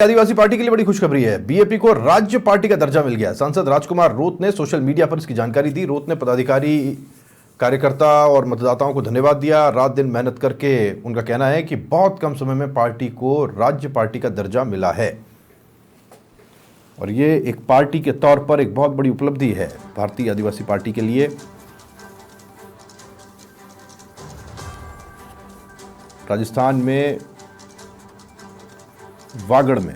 आदिवासी party के लिए बड़ी खुशखबरी है। बीएपी को राज्य पार्टी का दर्जा मिल गया। सांसद राजकुमार रोत ने सोशल मीडिया पर इसकी जानकारी दी। रोत ने पदाधिकारी, कार्यकर्ता और मतदाताओं को धन्यवाद दिया। रात दिन मेहनत करके उनका कहना है कि बहुत कम समय में पार्टी को राज्य पार्टी का दर्जा मिला है और ये एक पार्टी के तौर पर एक बहुत बड़ी उपलब्धि है भारतीय आदिवासी पार्टी के लिए। राजस्थान में वागड़ में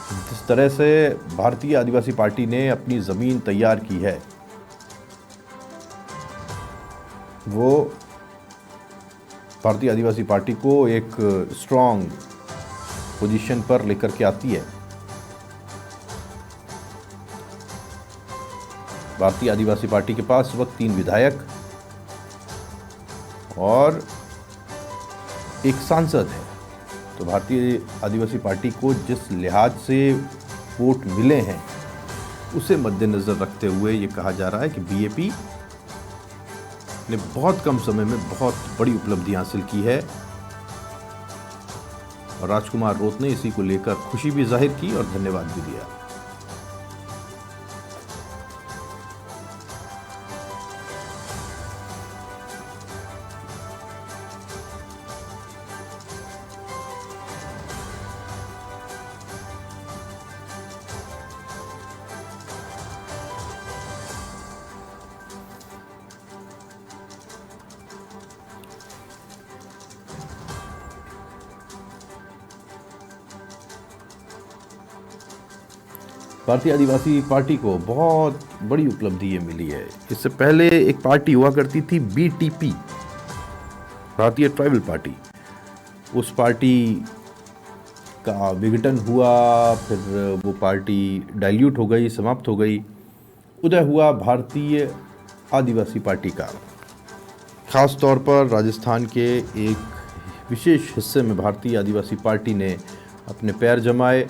जिस तरह से भारतीय आदिवासी पार्टी ने अपनी जमीन तैयार की है, वो भारतीय आदिवासी पार्टी को एक स्ट्रांग पोजीशन पर लेकर के आती है। भारतीय आदिवासी पार्टी के पास इस वक्त 3 विधायक और एक सांसद है। तो भारतीय आदिवासी पार्टी को जिस लिहाज से वोट मिले हैं उसे मद्देनजर रखते हुए ये कहा जा रहा है कि बीएपी ने बहुत कम समय में बहुत बड़ी उपलब्धि हासिल की है और राजकुमार रोत ने इसी को लेकर खुशी भी जाहिर की और धन्यवाद भी दिया। भारतीय आदिवासी पार्टी को बहुत बड़ी उपलब्धि ये मिली है। इससे पहले एक पार्टी हुआ करती थी बीटीपी, भारतीय ट्राइबल पार्टी। उस पार्टी का विघटन हुआ, फिर वो पार्टी डाइल्यूट हो गई, समाप्त हो गई। उदय हुआ भारतीय आदिवासी पार्टी का। खास तौर पर राजस्थान के एक विशेष हिस्से में भारतीय आदिवासी पार्टी ने अपने पैर जमाए।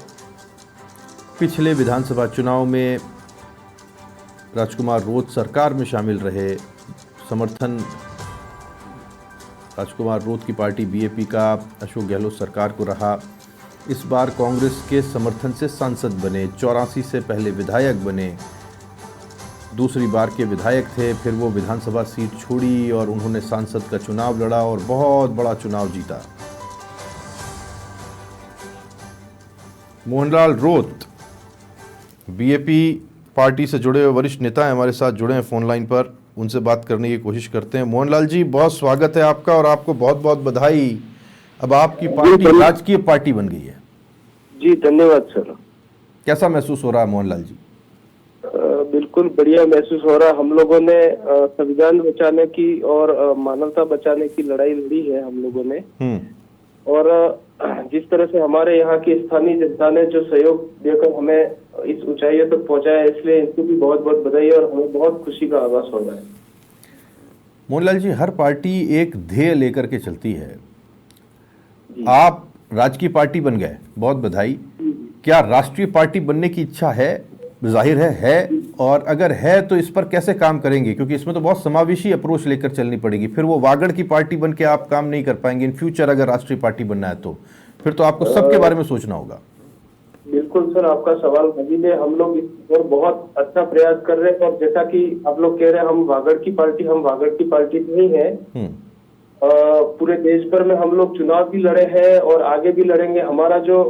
पिछले विधानसभा चुनाव में राजकुमार रोत सरकार में शामिल रहे। समर्थन राजकुमार रोत की पार्टी बीएपी का अशोक गहलोत सरकार को रहा। इस बार कांग्रेस के समर्थन से सांसद बने। 84 से पहले विधायक बने, दूसरी बार के विधायक थे। फिर वो विधानसभा सीट छोड़ी और उन्होंने सांसद का चुनाव लड़ा और बहुत बड़ा चुनाव जीता। मोहनलाल रोत बीएपी पार्टी से जुड़े हुए वरिष्ठ नेता हैं, हमारे साथ जुड़े हैं फोन लाइन पर। उनसे बात करने की कोशिश करते हैं। मोहनलाल जी, बहुत स्वागत है आपका और आपको बहुत बहुत बधाई। अब आपकी पार्टी राजकीय पार्टी बन गई है। जी धन्यवाद सर। कैसा महसूस हो रहा है मोहनलाल जी? बिल्कुल बढ़िया महसूस हो रहा है। हम लोगों ने संविधान बचाने की और मानवता बचाने की लड़ाई लड़ी है हम लोगों ने। और जिस तरह से हमारे यहाँ की स्थानीय जनता ने जो सहयोग देकर हमें इस ऊंचाइयों तक पहुंचाया, इसलिए इनको भी बहुत बहुत बधाई और हमें बहुत खुशी का आभास हो रहा है। मोहनलाल जी, हर पार्टी एक ध्येय लेकर के चलती है। आप राजकीय पार्टी बन गए, बहुत बधाई। क्या राष्ट्रीय पार्टी बनने की इच्छा है? जाहिर है। और अगर है तो इस पर कैसे काम करेंगे? क्योंकि इसमें तो बहुत समावेशी अप्रोच लेकर चलनी पड़ेगी। फिर वो वागड़ की पार्टी बन के आप काम नहीं कर पाएंगे। इन फ्यूचर अगर राष्ट्रीय पार्टी बनना है तो फिर तो आपको सबके बारे में सोचना होगा। बिल्कुल सर, आपका सवाल मजीद है। हम लोग इस पर बहुत अच्छा प्रयास कर रहे हैं और जैसा कि आप लोग कह रहे हैं, हम वागड़ की पार्टी नहीं है। पूरे देश भर में हम लोग चुनाव भी लड़े हैं और आगे भी लड़ेंगे। हमारा जो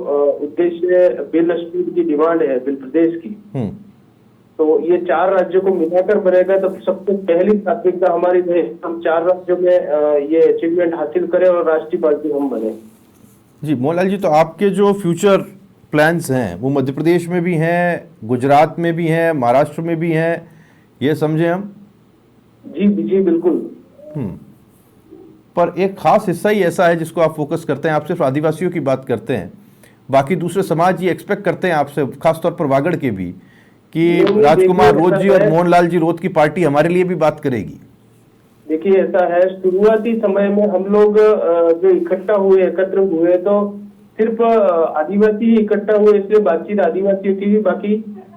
उद्देश्य बिल स्पीड की डिमांड है, बिल प्रदेश की, तो ये 4 राज्यों को मिलाकर बनेगा। तो सबसे पहली प्राथमिकता हमारी है हम 4 राज्यों में ये अचीवमेंट हासिल करें और राष्ट्रीय पार्टी हम बने। जी मोहनलाल जी, तो आपके जो फ्यूचर प्लान्स हैं वो मध्य प्रदेश में भी हैं, गुजरात में भी हैं, महाराष्ट्र में भी हैं, ये समझे हम? जी बिल्कुल। पर एक खास हिस्सा ही ऐसा है जिसको आप फोकस करते हैं। आप सिर्फ आदिवासियों की बात करते हैं, बाकी दूसरे समाज ये एक्सपेक्ट करते हैं आपसे, खासतौर पर वागड़ के भी, कि राजकुमार रोत जी और मोहनलाल जी रोत की पार्टी हमारे लिए भी बात करेगी। देखिए ऐसा है, शुरुआती समय में हम लोग जो एकत्र हुए तो सिर्फ आदिवासी इकट्ठा हुए, इसलिए बातचीत आदिवासियों की भी। बाकी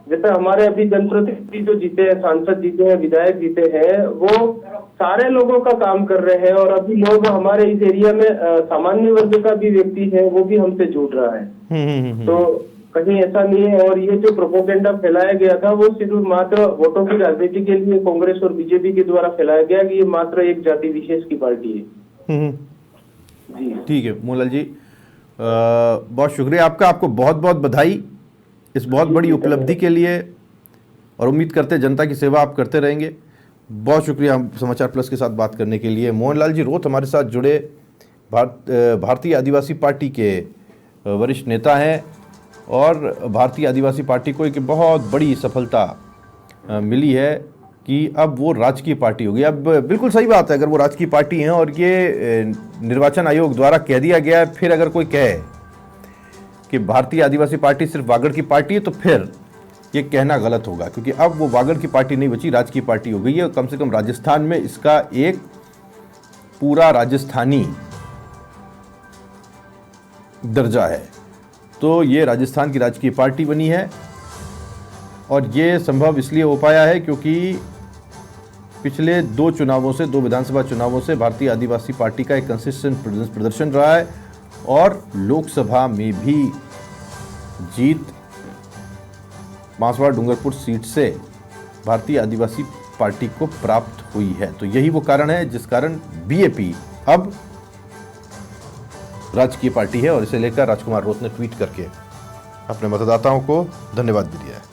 जैसा हमारे अभी जनप्रतिनिधि जो जीते हैं, सांसद जीते हैं, विधायक जीते हैं, वो सारे लोगों का काम कर रहे हैं। और अभी लोग हमारे इस एरिया में सामान्य वर्ग का भी व्यक्ति है, वो भी हमसे जुड़ रहा है। तो कहीं ऐसा नहीं है। और ये जो प्रोपोगेंडा फैलाया गया था वो सिर्फ मात्र वोटों की राजनीति के लिए कांग्रेस और बीजेपी के द्वारा फैलाया गया कि ये मात्र एक जाति विशेष की पार्टी है। जी ठीक है मोहनलाल जी, बहुत शुक्रिया आपका, आपको बहुत बहुत बधाई इस बहुत बड़ी उपलब्धि के लिए, और उम्मीद करते हैं जनता की सेवा आप करते रहेंगे। बहुत शुक्रिया हम समाचार प्लस के साथ बात करने के लिए। मोहनलाल जी रोथ हमारे साथ जुड़े, भारतीय आदिवासी पार्टी के वरिष्ठ नेता हैं, और भारतीय आदिवासी पार्टी को एक बहुत बड़ी सफलता मिली है कि अब वो राजकीय पार्टी हो गई। अब बिल्कुल सही बात है, अगर वो राजकीय पार्टी हैं और ये निर्वाचन आयोग द्वारा कह दिया गया है, फिर अगर कोई कहे कि भारतीय आदिवासी पार्टी सिर्फ वागड़ की पार्टी है तो फिर ये कहना गलत होगा, क्योंकि अब वो वागड़ की पार्टी नहीं बची, राजकीय पार्टी हो गई है। कम से कम राजस्थान में इसका एक पूरा राजस्थानी दर्जा है, तो ये राजस्थान की राजकीय पार्टी बनी है। और ये संभव इसलिए हो पाया है क्योंकि पिछले 2 चुनावों से, 2 विधानसभा चुनावों से भारतीय आदिवासी पार्टी का एक कंसिस्टेंट प्रदर्शन रहा है, और लोकसभा में भी जीत बांसवाड़ा डूंगरपुर सीट से भारतीय आदिवासी पार्टी को प्राप्त हुई है। तो यही वो कारण है जिस कारण बीएपी अब राजकीय पार्टी है, और इसे लेकर राजकुमार रोथ ने ट्वीट करके अपने मतदाताओं को धन्यवाद भी दिया है।